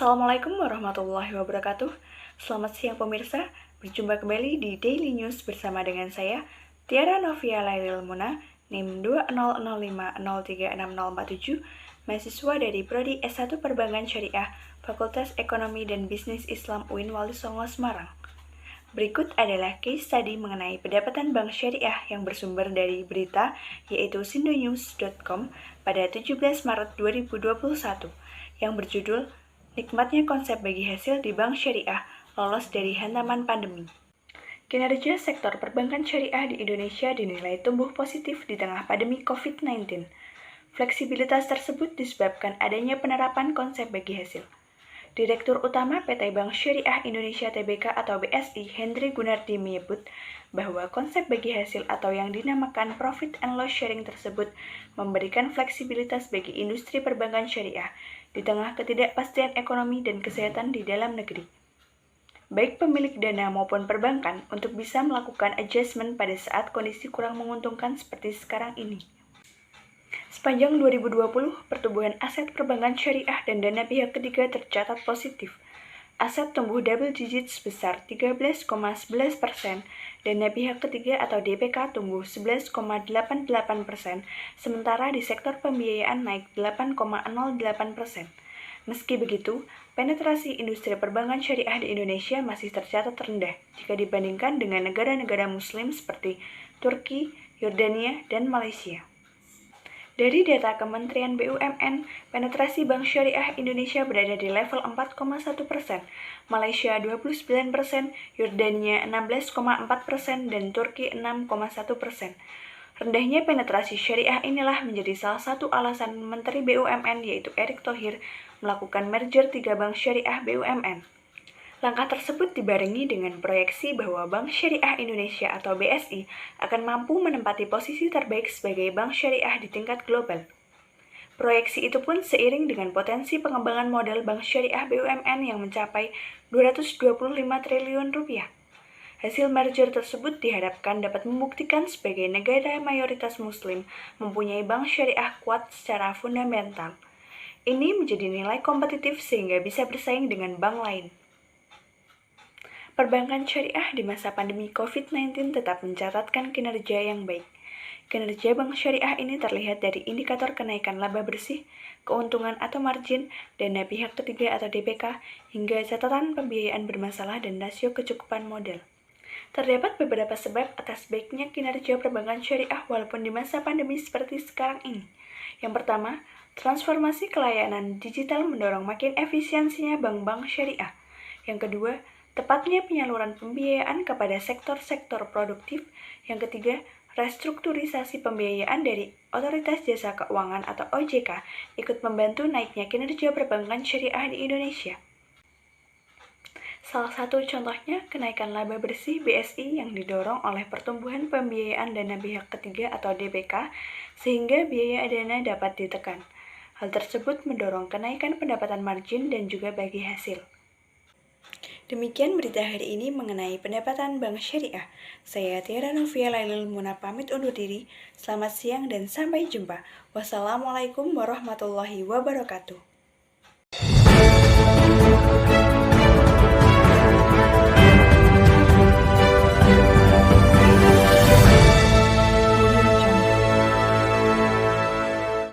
Assalamualaikum warahmatullahi wabarakatuh. Selamat siang pemirsa, berjumpa kembali di Daily News bersama dengan saya, Tiara Novia Lailil Muna, NIM 200503647, mahasiswa dari Prodi S1 Perbankan Syariah, Fakultas Ekonomi dan Bisnis Islam UIN Wali Songo Semarang. Berikut adalah case study mengenai pendapatan bank syariah yang bersumber dari berita, yaitu sindonews.com pada 17 Maret 2021, yang berjudul Nikmatnya Konsep Bagi Hasil di Bank Syariah Lolos dari Hantaman Pandemi. Kinerja sektor perbankan syariah di Indonesia dinilai tumbuh positif di tengah pandemi COVID-19. Fleksibilitas tersebut disebabkan adanya penerapan konsep bagi hasil. Direktur Utama PT Bank Syariah Indonesia Tbk atau BSI, Hendry Gunardi menyebut bahwa konsep bagi hasil atau yang dinamakan profit and loss sharing tersebut memberikan fleksibilitas bagi industri perbankan syariah di tengah ketidakpastian ekonomi dan kesehatan di dalam negeri. Baik pemilik dana maupun perbankan untuk bisa melakukan adjustment pada saat kondisi kurang menguntungkan seperti sekarang ini. Sepanjang 2020, pertumbuhan aset perbankan syariah dan dana pihak ketiga tercatat positif. Aset tumbuh double digit sebesar 13,11%, dana pihak ketiga atau DPK tumbuh 11,88%, sementara di sektor pembiayaan naik 8,08%. Meski begitu, penetrasi industri perbankan syariah di Indonesia masih tercatat rendah jika dibandingkan dengan negara-negara muslim seperti Turki, Yordania, dan Malaysia. Dari data Kementerian BUMN, penetrasi bank syariah Indonesia berada di level 4,1%, Malaysia 29%, Yordania 16,4%, dan Turki 6,1%. Rendahnya penetrasi syariah inilah menjadi salah satu alasan Menteri BUMN yaitu Erick Thohir melakukan merger 3 bank syariah BUMN. Langkah tersebut dibarengi dengan proyeksi bahwa Bank Syariah Indonesia atau BSI akan mampu menempati posisi terbaik sebagai bank syariah di tingkat global. Proyeksi itu pun seiring dengan potensi pengembangan modal bank syariah BUMN yang mencapai 225 triliun rupiah. Hasil merger tersebut diharapkan dapat membuktikan sebagai negara mayoritas muslim mempunyai bank syariah kuat secara fundamental. Ini menjadi nilai kompetitif sehingga bisa bersaing dengan bank lain. Perbankan syariah di masa pandemi COVID-19 tetap mencatatkan kinerja yang baik. Kinerja bank syariah ini terlihat dari indikator kenaikan laba bersih, keuntungan atau margin, dana pihak ketiga atau DPK, hingga catatan pembiayaan bermasalah dan rasio kecukupan modal. Terdapat beberapa sebab atas baiknya kinerja perbankan syariah walaupun di masa pandemi seperti sekarang ini. Yang pertama, transformasi kelayanan digital mendorong makin efisiensinya bank-bank syariah. Yang kedua, tepatnya penyaluran pembiayaan kepada sektor-sektor produktif. Yang ketiga, restrukturisasi pembiayaan dari Otoritas Jasa Keuangan atau OJK ikut membantu naiknya kinerja perbankan syariah di Indonesia. Salah satu contohnya kenaikan laba bersih BSI yang didorong oleh pertumbuhan pembiayaan dana pihak ketiga atau DPK sehingga biaya dana dapat ditekan. Hal tersebut mendorong kenaikan pendapatan margin dan juga bagi hasil. Demikian berita hari ini mengenai pendapatan bank syariah. Saya Tiara Novia Lailil Muna pamit undur diri. Selamat siang dan sampai jumpa. Wassalamualaikum warahmatullahi wabarakatuh.